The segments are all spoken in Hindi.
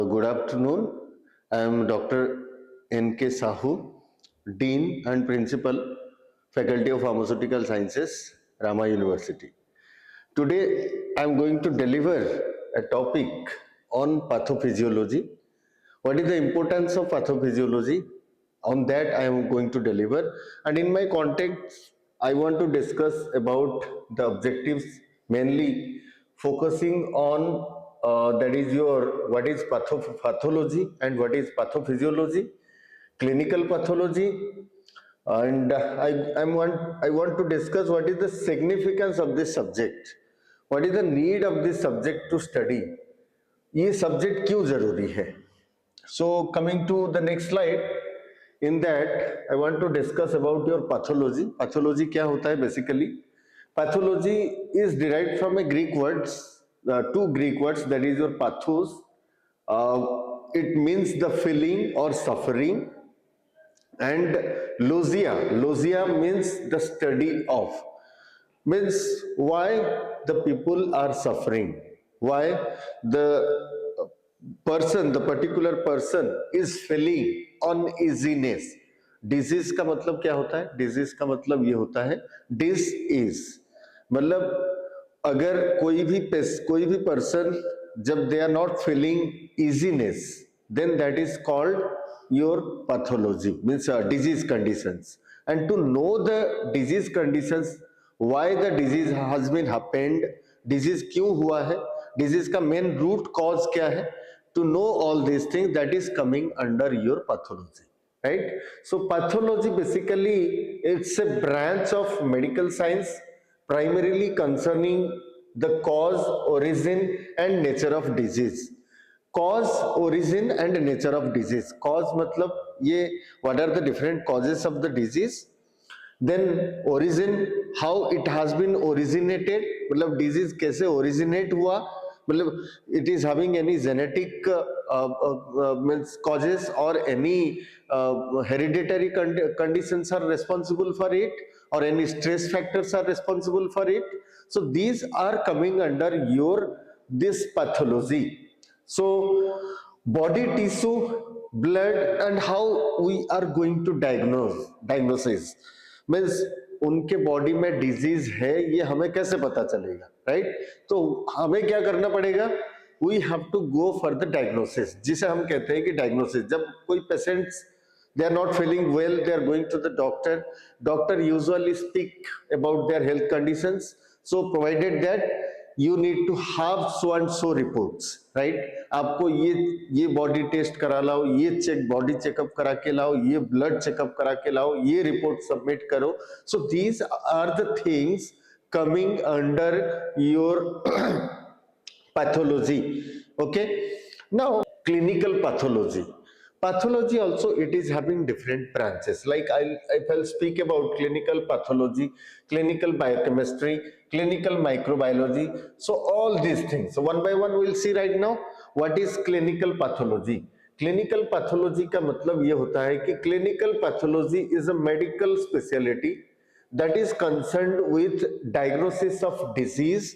Good afternoon. I am Dr. N.K. Sahu, Dean and Principal, Faculty of Pharmaceutical Sciences, Rama University. Today, I am going to deliver a topic on pathophysiology. What is the importance of pathophysiology? On that, I am going to deliver. And in my context, I want to discuss about the objectives, mainly focusing on that is your what is pathology and what is pathophysiology, clinical pathology, and I want to discuss what is the significance of this subject, what is the need of this subject to study, ये सब्जेक्ट क्यों जरूरी है. So coming to the next slide, in that I want to discuss about your pathology. Pathology क्या होता है basically? Pathology is derived from a Greek words, two Greek words, that is your pathos. It means the feeling or suffering, and logia means the study of, means why the people are suffering, why the particular person is feeling uneasiness. Disease का मतलब क्या होता है? डिजीज का मतलब ये होता है डिस इज, मतलब अगर कोई भी पर्सन जब they are not feeling easiness, then that is called your pathology, means disease conditions. And to know the disease conditions, why the disease has been happened, disease क्यों हुआ है, disease का main root cause क्या है, to know all these things, that is coming under your pathology, right? So pathology basically it's a branch of medical science primarily concerning the cause, origin and nature of disease. Cause, origin and nature of disease. Cause मतलब ये what are the different causes of the disease, then origin how it has been originated, मतलब डिजीज कैसे ओरिजिनेट हुआ, मतलब it is having any genetic means causes और any hereditary conditions are responsible for it, or any stress factors are responsible for it. So these are coming under your this pathology. So body tissue, blood and how we are going to diagnosis means उनके बॉडी में डिजीज है ये हमें कैसे पता चलेगा, राइट? तो हमें क्या करना पड़ेगा, we have to go for the diagnosis, जिसे हम कहते हैं कि डायग्नोसिस. जब कोई patients they are not feeling well, they are going to the doctor usually speak about their health conditions. So provided that you need to have so and so reports, right? आपको ये बॉडी टेस्ट करा लाओ, ये बॉडी चेकअप करा के लाओ, ये ब्लड चेकअप करा के लाओ, ये रिपोर्ट सबमिट करो. So these are the things coming under your pathology. Okay, now clinical pathology. Pathology also it is having different branches. Like if I'll speak about clinical pathology, clinical biochemistry, clinical microbiology, so all these things, so one by one we'll see right now. What is clinical pathology? Clinical pathology का मतलब ये होता है कि clinical pathology is a medical specialty that is concerned with diagnosis of disease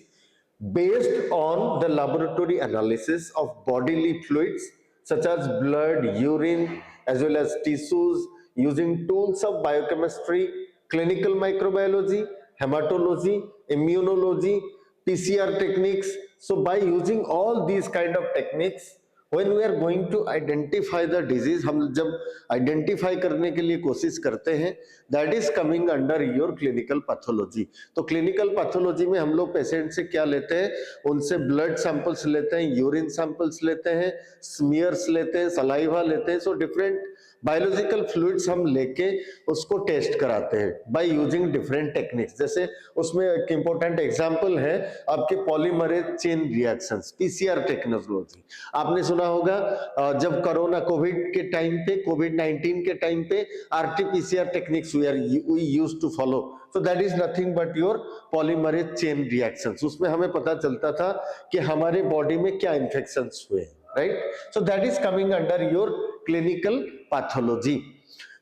based on the laboratory analysis of bodily fluids such as blood, urine, as well as tissues, using tools of biochemistry, clinical microbiology, hematology, immunology, PCR techniques. So by using all these kind of techniques, when we are going to identify the disease, हम जब identify करने के लिए कोशिश करते हैं, that is coming under your clinical pathology. तो clinical pathology में हम लोग पेशेंट से क्या लेते हैं, उनसे blood samples लेते हैं, urine samples लेते हैं, smears लेते हैं, saliva लेते हैं, so different बायोलॉजिकल फ्लूइड्स हम लेके उसको टेस्ट कराते हैं बाय यूजिंग डिफरेंट टेक्निक्स. जैसे उसमें एक इंपॉर्टेंट एग्जांपल है आपके polymerase chain reactions, PCR technology. आपने सुना होगा जब कोरोना कोविड-19 के टाइम पे RTPCR techniques we used to follow. So that is nothing but your polymerase chain reactions. उसमें हमें पता चलता था कि हमारे बॉडी में क्या इन्फेक्शंस हुए, right? So that is coming under your clinical pathology.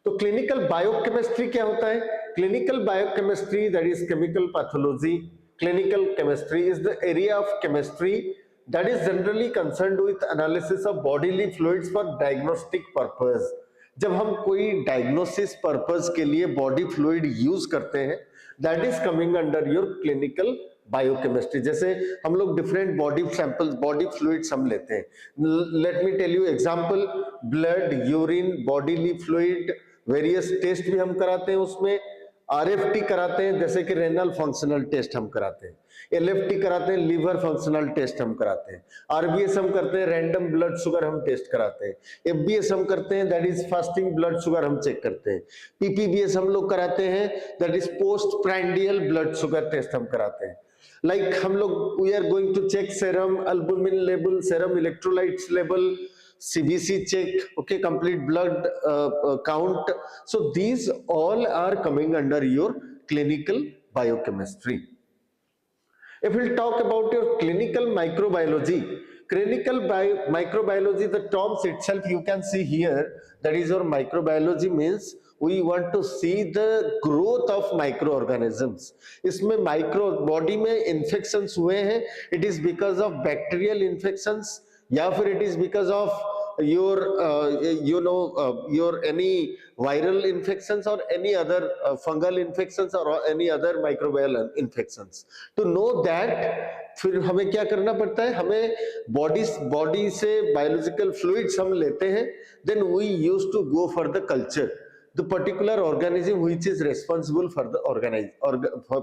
तो क्लिनिकल बायोकेमिस्ट्री क्या होता है? Clinical biochemistry that is chemical pathology. Clinical chemistry is the area of chemistry that is generally concerned with analysis of bodily fluids for diagnostic purpose. जब हम कोई डायग्नोसिस पर्पस के लिए बॉडी फ्लूइड यूज करते हैं, that is coming under your clinical biochemistry. जैसे हम लोग different body samples, body fluids हम लेते हैं. Let me tell you example, blood, urine, bodily fluid, various test भी हम कराते हैं. उसमें आरएफटी कराते हैं, जैसे कि रेनल फंक्शनल टेस्ट हम कराते हैं. एलएफटी कराते हैं, लीवर फंक्शनल टेस्ट हम कराते हैं. आरबीएस हम करते हैं, रैंडम ब्लड शुगर हम टेस्ट कराते हैं. एफबीएस हम करते हैं, that is fasting blood sugar हम चेक करते हैं. पीपीबीएस हम लोग कराते हैं, that is post prandial blood sugar test हम कराते हैं. लाइक हम लोग we are going to check serum albumin level, serum electrolytes level, CBC check, okay, complete blood count. So these all are coming under your clinical biochemistry. If we'll talk about your clinical microbiology, microbiology, the terms itself you can see here, that is your microbiology means we want to see the growth of microorganisms. इसमें माइक्रो बॉडी में इन्फेक्शंस हुए हैं, it is because of bacterial infections या फिर it is because of your your any viral infections or any other fungal infections or any other microbial infections. To know that, फिर हमें क्या करना पड़ता है, हमें बॉडी से बायोलॉजिकल फ्लूइड्स हम लेते हैं, then we used to go for the culture, the particular organism which is responsible for the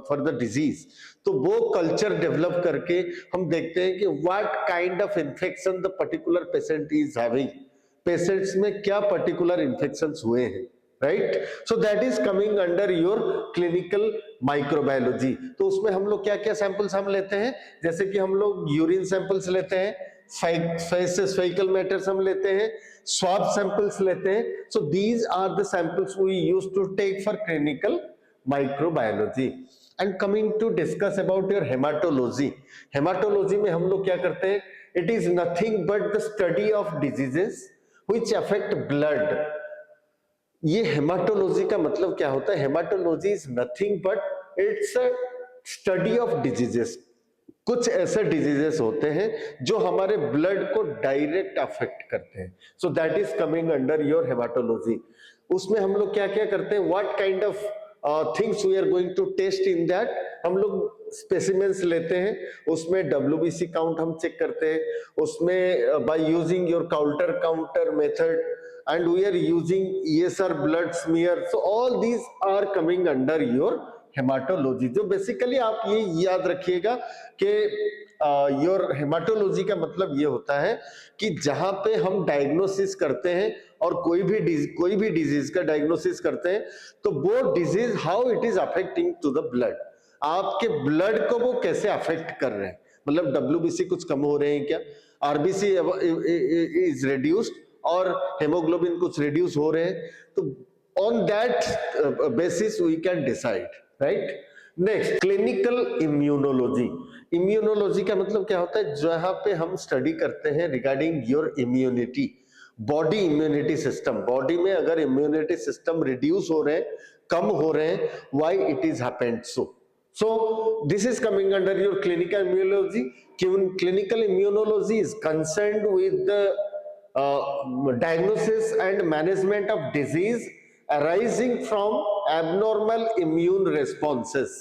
for the disease. तो वो कल्चर डेवलप करके हम देखते हैं कि what kind of infection the particular patient is having, patients में क्या पर्टिकुलर इन्फेक्शंस हुए हैं, right. So that is coming under your clinical microbiology. तो उसमें हम लोग क्या क्या सैंपल्स हम लेते हैं, जैसे कि हम लोग यूरिन सैंपल्स लेते हैं, फेकल मैटर्स हम लेते हैं, स्वाब सैंपल्स लेते हैं. So these are the samples we use to take for clinical microbiology. And coming to discuss about your haematology. Haematology में हम लोग क्या करते हैं, it is nothing but the study of diseases which affect blood. ये हेमाटोलॉजी का मतलब क्या होता है, haematology is nothing but it's a study of diseases. कुछ ऐसे डिजीजेस होते हैं जो हमारे ब्लड को डायरेक्ट अफेक्ट करते हैं. So that is coming under your haematology. उसमें हम लोग क्या क्या करते हैं, what kind of things we are going to test in that. हम लोग स्पेसिमेंस लेते हैं, उसमें WBC काउंट हम चेक करते हैं, उसमें by using your counter method, and we are using ESR blood smear. So all these are coming under your haematology. जो बेसिकली आप ये याद रखिएगा कि योर हेमाटोलॉजी का मतलब ये होता है कि जहां पे हम डायग्नोसिस करते हैं और कोई भी डिजीज का डायग्नोसिस करते हैं, तो वो disease how it is affecting to the blood, आपके ब्लड को वो कैसे अफेक्ट कर रहे हैं. मतलब WBC कुछ कम हो रहे हैं क्या, RBC इज रिड्यूस्ड और हेमोग्लोबिन कुछ रिड्यूस हो रहे हैं, तो on that basis we can decide, right. Next, clinical immunology. Immunology का मतलब क्या होता है, जहां पे हम स्टडी करते हैं regarding your immunity, body immunity system. Body में अगर इम्यूनिटी सिस्टम रिड्यूस हो रहे हैं, कम हो रहे हैं, why it is happened so. So this is coming under your clinical immunology. Clinical immunology is concerned with the diagnosis and management of disease arising from abnormal immune responses.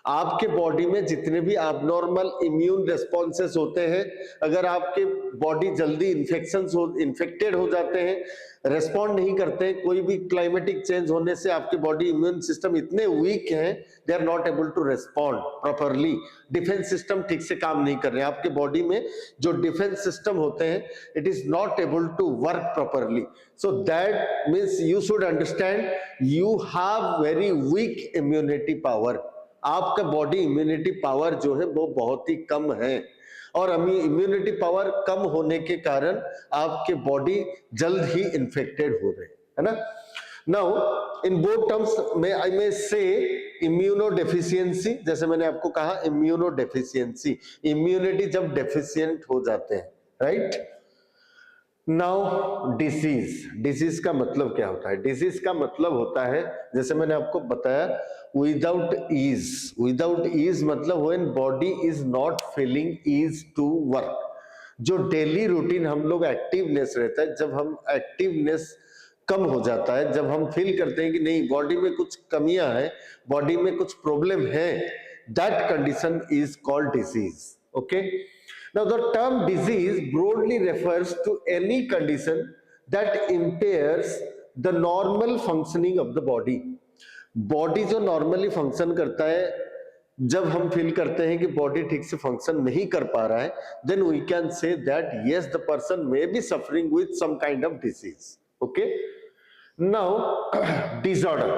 आपके बॉडी में जितने भी abnormal immune responses होते हैं, अगर आपके बॉडी जल्दी इन्फेक्टेड हो जाते हैं, रेस्पॉन्ड नहीं करते हैं, कोई भी क्लाइमेटिक चेंज होने से आपके बॉडी इम्यून सिस्टम इतने वीक हैं, they are not able to respond properly. Defence system ठीक से काम नहीं कर रहे हैं आपके बॉडी में, जो डिफेंस सिस्टम होते हैं it is not able to work properly. So that means you should understand you have very weak immunity power. आपका बॉडी इम्यूनिटी पावर जो है वो बहुत ही कम है, और इम्यूनिटी पावर कम होने के कारण आपके बॉडी जल्द ही इन्फेक्टेड हो रहे है ना. नाउ इन बोथ टर्म्स में आई मे से इम्यूनो डेफिशिएंसी, जैसे मैंने आपको कहा इम्यूनो डेफिशिएंसी, इम्यूनिटी जब डेफिशिएंट हो जाते हैं, राइट. नाउ डिजीज का मतलब क्या होता है, डिजीज का मतलब होता है, जैसे मैंने आपको बताया, विदाउट ईज मतलब when body is not feeling ease to work. जो डेली रूटीन हम लोग एक्टिवनेस रहता है, जब हम एक्टिवनेस कम हो जाता है, जब हम फील करते हैं कि नहीं बॉडी में कुछ कमियां हैं, बॉडी में कुछ प्रॉब्लम है, that condition is called disease. Okay, now the term disease broadly refers to any condition that impairs the normal functioning of the body. Body जो नॉर्मली फंक्शन करता है, जब हम फील करते हैं कि बॉडी ठीक से फंक्शन नहीं कर पा रहा है, then we can say that yes the person may be suffering with some kind of disease. Okay, now disorder.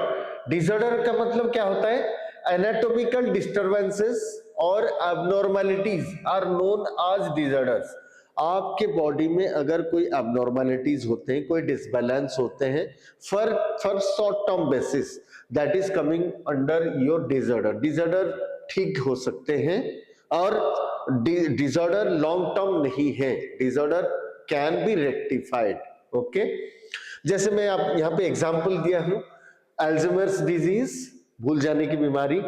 Disorder का मतलब क्या होता है? एनाटॉमिकल डिस्टर्बेंसेस और abnormalities are known as disorders. आपके बॉडी में अगर कोई एबनॉर्मलिटीज होते हैं, कोई डिसबैलेंस होते हैं for short term basis, that is coming under your disorder. Disorder ठीक हो सकते हैं और डिसऑर्डर लॉन्ग टर्म नहीं है. Disorder can be rectified. Okay, जैसे मैं आप यहाँ पे एग्जांपल दिया हूं, अल्जाइमर्स डिजीज, भूल जाने की बीमारी,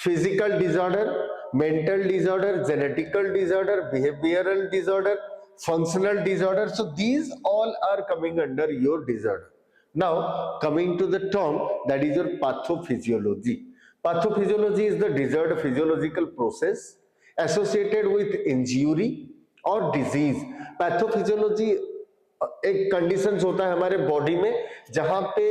physical disorder, mental disorder, genetical disorder, behavioural disorder, functional disorder. So these all are coming under your disorder. Now coming to the term that is your pathophysiology. Pathophysiology is the disorder physiological process associated with injury or disease. Pathophysiology एक कंडीशंस होता है हमारे बॉडी में जहां पे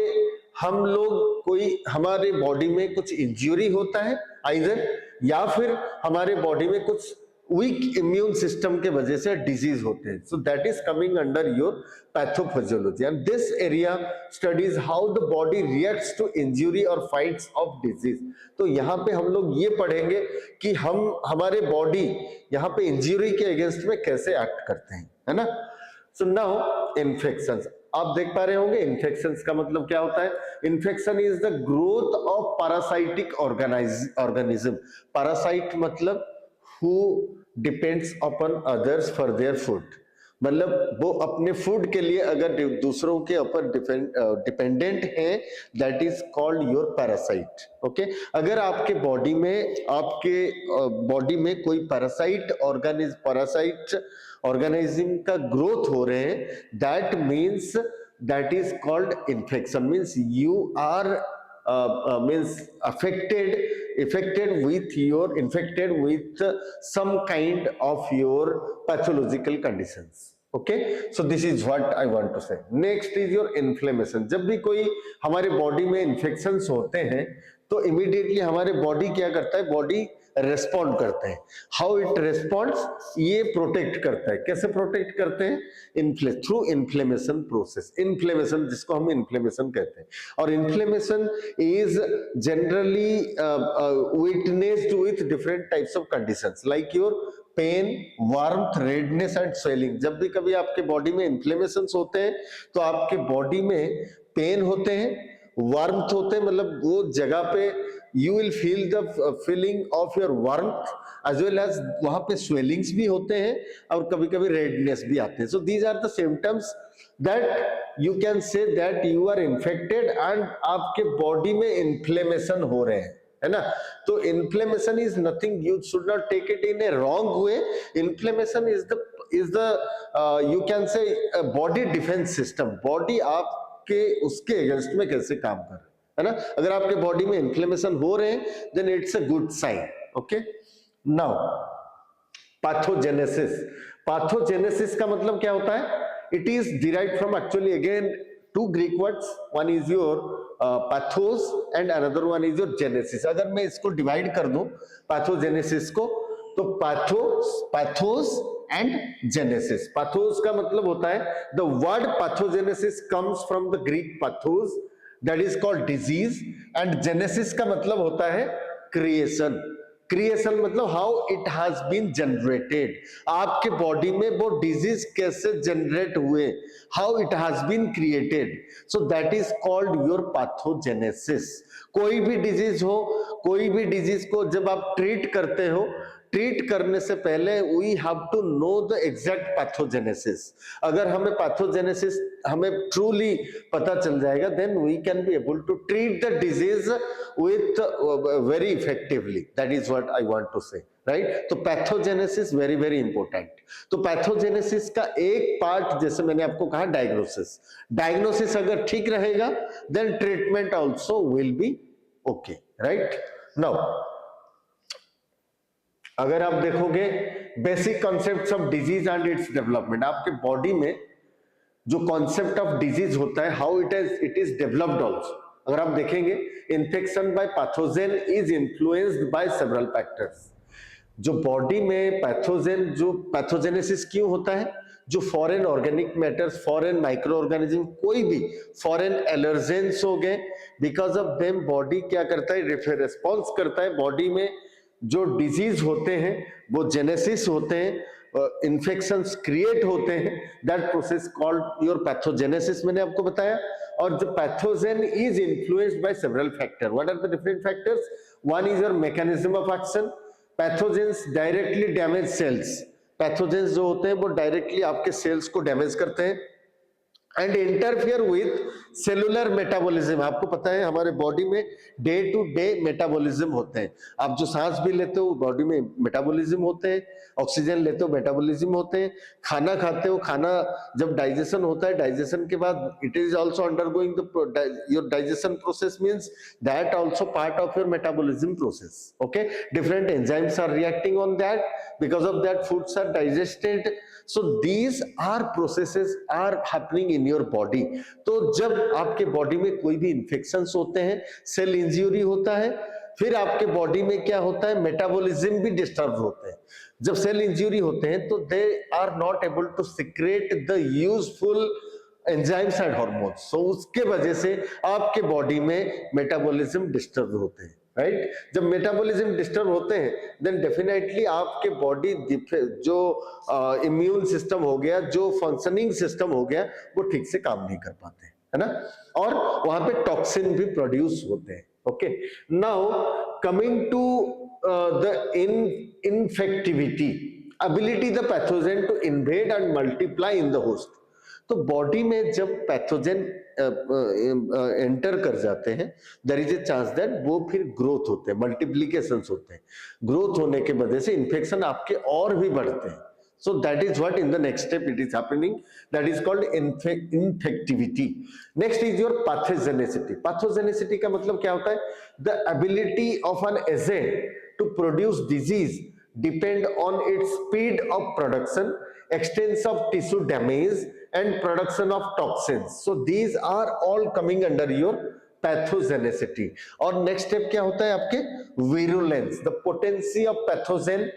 हम लोग कोई हमारे बॉडी में कुछ इंजरी होता है आइदर, या फिर हमारे बॉडी में कुछ वीक इम्यून सिस्टम के वजह से डिजीज होते हैं. So that is coming under your pathophysiology and this area studies how the body reacts to injury और फाइट्स ऑफ डिजीज. तो यहाँ पे हम लोग ये पढ़ेंगे कि हम हमारे बॉडी यहाँ पे इंजरी के अगेंस्ट में कैसे एक्ट करते हैं, है ना. सो नाउ इन्फेक्शंस, आप देख पा रहे होंगे इन्फेक्शंस का मतलब क्या होता है. Infection is the growth of parasitic organism. Parasite मतलब who depends upon others for their food. मतलब वो अपने फूड के लिए अगर दूसरों के ऊपर डिपेंडेंट है, that is called your parasite. Okay, अगर आपके बॉडी में कोई पैरासाइट ऑर्गेनिज्म का ग्रोथ हो रहे हैं, that means that is called infection. Means you are means infected with some kind of your pathological conditions. Okay, so this is what I want to say. Next is your inflammation. जब भी कोई हमारे बॉडी में इन्फेक्शंस होते हैं तो इमीडिएटली हमारे बॉडी क्या करता है, बॉडी रेस्पॉन्ड करते हैं. हाउ इट रेस्पॉन्ड्स, ये प्रोटेक्ट करता है. कैसे प्रोटेक्ट करते हैं? Through inflammation process. इन्फ्लेमेशन, जिसको हम इन्फ्लेमेशन कहते हैं, और inflammation is generally witnessed with different types of conditions like your pain, warmth, redness and swelling. जब भी कभी आपके बॉडी में इन्फ्लेमेशन होते हैं तो आपके बॉडी में पेन होते हैं, वार्मथ होते हैं, मतलब वो जगह पे you will feel the feeling of your warmth as well as वहां पे swellings भी होते हैं और कभी कभी redness भी आते हैं. So these are the symptoms that you can say that you are infected and आपके बॉडी में inflammation हो रहे हैं, है ना. तो inflammation is nothing, you should not take it in a wrong way. Inflammation is the you can say a body defense system. Body आपके उसके अगेंस्ट में कैसे काम कर रहे हैं, है ना. अगर आपके बॉडी में इन्फ्लेमेशन हो रहे हैं then it's a good sign. Okay, now pathogenesis. Pathogenesis का मतलब क्या होता है? It is derived from actually again two Greek words. One is your pathos and another one is your genesis. अगर मैं इसको डिवाइड कर दूं पैथोजेनेसिस को, तो पैथोस एंड जेनेसिस. पैथोस का मतलब होता है, the word pathogenesis comes from the Greek pathos, that is called disease, and genesis का मतलब होता है creation. creation मतलब how it has been generated. आपके बॉडी में वो डिजीज कैसे जनरेट हुए, how it has been created. so that is called your pathogenesis. कोई भी डिजीज हो, कोई भी डिजीज को जब आप ट्रीट करते हो, ट्रीट करने से पहले we have to know the exact pathogenesis. अगर हमें पैथोजेनेसिस हमें ट्रूली पता चल जाएगा, then we can be able to treat the disease with very effectively. That is what I want to say. Right. तो पैथोजेनेसिस वेरी वेरी इंपॉर्टेंट। तो पैथोजेनेसिस का एक पार्ट, जैसे मैंने आपको कहा, डायग्नोसिस। डायग्नोसिस अगर ठीक रहेगा then treatment also will be okay, right. Now अगर आप देखोगे basic concepts of disease and its development, आपके बॉडी में जो कॉन्सेप्ट ऑफ डिजीज होता है, how it is developed also, अगर आप देखेंगे, infection by pathogen is influenced by several factors. जो बॉडी में पैथोजेन, जो पैथोजेनेसिस क्यों होता है, जो foreign organic matters, foreign microorganism, कोई भी फॉरेन एलर्जेंस हो गए, बिकॉज ऑफ देम बॉडी क्या करता है, रिस्पॉन्स करता है। बॉडी में जो डिजीज होते हैं वो जेनेसिस होते हैं, इन्फेक्शंस क्रिएट होते हैं, that process called your pathogenesis, मैंने आपको बताया। और जो pathogen is influenced by several factor. What are the different factors? One is your mechanism of action. Pathogens directly damage cells, pathogens जो होते हैं वो डायरेक्टली आपके सेल्स को डैमेज करते हैं and interfere with cellular metabolism. आपको पता है हमारे बॉडी में डे टू डे मेटाबॉलिज्म होते हैं। आप जो सांस भी लेते हो बॉडी में मेटाबॉलिज्म होते हैं, ऑक्सीजन लेते हो मेटाबॉलिज्म होते हैं, खाना खाते हो, खाना जब डाइजेशन होता है, डाइजेशन के बाद it is also undergoing your digestion process, means that also part of your metabolism process. Okay, different enzymes are reacting on that, because of that foods are digested. So these are processes are happening in your body। तो जब आपके बॉडी में कोई भी इंफेक्शंस होते हैं, सेल इंज्यूरी होता है, फिर आपके बॉडी में क्या होता है, मेटाबॉलिज्म भी डिस्टर्ब होते हैं। जब सेल इंज्यूरी होते हैं तो they are not able to secrete the useful enzymes and hormones. So उसके वजह से आपके बॉडी में मेटाबॉलिज्म डिस्टर्ब होते हैं, राइट। जब मेटाबॉलिज्म डिस्टर्ब होते हैं देन डेफिनेटली आपके बॉडी जो इम्यून सिस्टम हो गया, जो फंक्शनिंग सिस्टम हो गया, वो ठीक से काम नहीं कर पाते, है ना। और वहां पे टॉक्सिन भी प्रोड्यूस होते हैं। Okay, now coming to the infectivity, ability the pathogen to invade and multiply in the host. तो बॉडी में जब पैथोजेन एंटर कर जाते हैं, there is a chance that वो फिर ग्रोथ होते हैं, मल्टीप्लिकेशंस होते हैं। ग्रोथ होने के वजह से इन्फेक्शन आपके और भी बढ़ते हैं। So that is what in the next step it is happening, that is called infectivity. Next is your pathogenicity. Pathogenicity का मतलब क्या होता है? The ability of an agent to produce disease depend on its speed of production, extent of tissue damage and production of toxins. So these are all coming under your pathogenicity. और next step क्या होता है आपके? Virulence, the potency of pathogen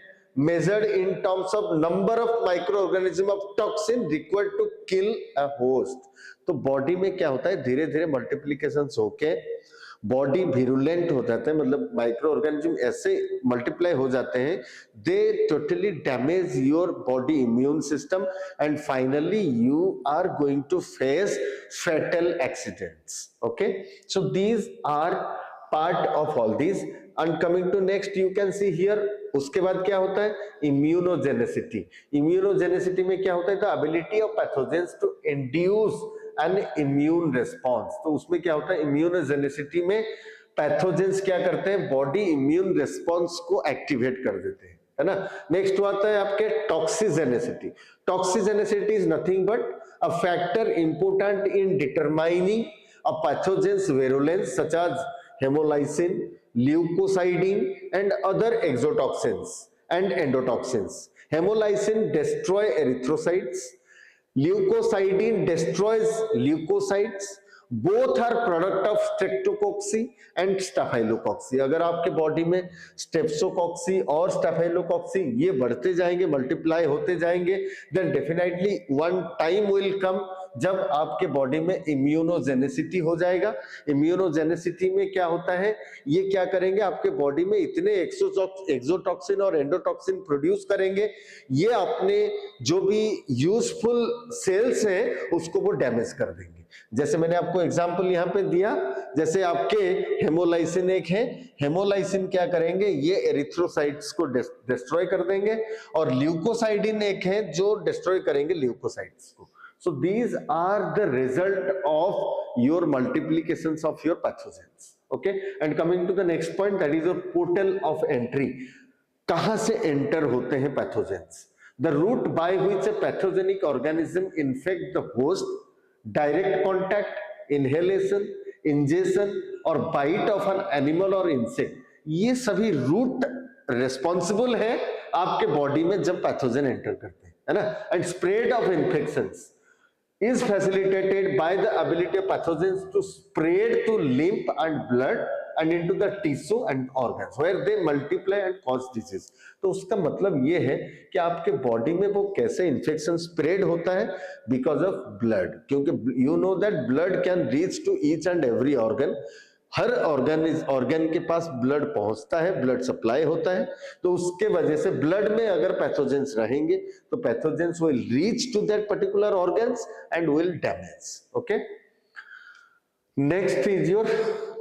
measured in terms of number of microorganism of toxin required to kill a host। तो बॉडी में क्या होता है, धीरे धीरे मल्टीप्लिकेशन होके बॉडी विरुलेंट हो जाता है, मतलब माइक्रो ऑर्गेनिज्म ऐसे मल्टीप्लाई हो जाते हैं, they totally damage your body immune system and finally you are going to face fatal accidents. Okay, so these are part of all these. And coming to next, you can see here, उसके बाद क्या होता है, इम्यूनोजेनेसिटी। इम्यूनोजेनेसिटी में क्या होता है, the ability of pathogens to induce an immune response. तो उसमें क्या होता है, इम्यूनोजेनेसिटी में पैथोजेंस क्या करते हैं, बॉडी इम्यून रिस्पॉन्स को एक्टिवेट कर देते हैं, है ना। नेक्स्ट आता है आपके toxigenicity. Toxigenicity is nothing but a factor important in determining a pathogens virulence such as hemolysin, leukocidin and other exotoxins and endotoxins. Hemolysin destroy erythrocytes, leukocidin destroys leukocytes, both are product of streptococci and staphylococci। अगर आपके बॉडी में स्टेप्सोकॉक्सी और स्टाफाइलोकॉक्सी ये बढ़ते जाएंगे, मल्टीप्लाई होते जाएंगे, then definitely one time will come जब आपके बॉडी में इम्यूनोजेनेसिटी हो जाएगा। इम्यूनोजेनेसिटी में क्या होता है, ये क्या करेंगे, आपके बॉडी में इतने एक्सोटॉक्सिन और एंडोटॉक्सिन प्रोड्यूस करेंगे, ये अपने जो भी यूजफुल सेल्स हैं उसको वो डैमेज कर देंगे। जैसे मैंने आपको एग्जांपल यहाँ पे दिया, जैसे आपके हेमोलाइसिन एक है, हेमोलाइसिन क्या करेंगे, ये एरिथ्रोसाइट्स को डिस्ट्रॉय कर देंगे, और ल्यूकोसाइडिन एक है जो डिस्ट्रॉय करेंगे ल्यूकोसाइट्स को। So these are the result of your multiplications of your pathogens. Okay, and coming to the next point, that is your portal of entry. कहां से एंटर होते हैं pathogens? The route by which a pathogenic organism infect the host, direct contact, inhalation, ingestion और बाइट ऑफ एन एनिमल और इंसेक्ट, ये सभी रूट रिस्पॉन्सिबल है आपके बॉडी में जब पैथोजन एंटर करते हैं, है ना। And spread of infections is facilitated by the ability of pathogens to spread to lymph and blood and into the tissue and organs where they multiply and cause disease। तो उसका मतलब ये है कि आपके बॉडी में वो कैसे इन्फेक्शन स्प्रेड होता है, बिकॉज ऑफ ब्लड, क्योंकि you know that blood can reach to each and every organ. हर ऑर्गन के पास ब्लड पहुंचता है, ब्लड सप्लाई होता है, तो उसके वजह से ब्लड में अगर पैथोजेंस रहेंगे तो pathogens will reach to that particular organs and will damage. Okay, next is your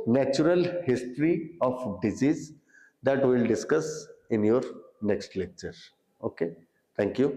natural history of disease that will discuss in your next lecture. Okay, thank you.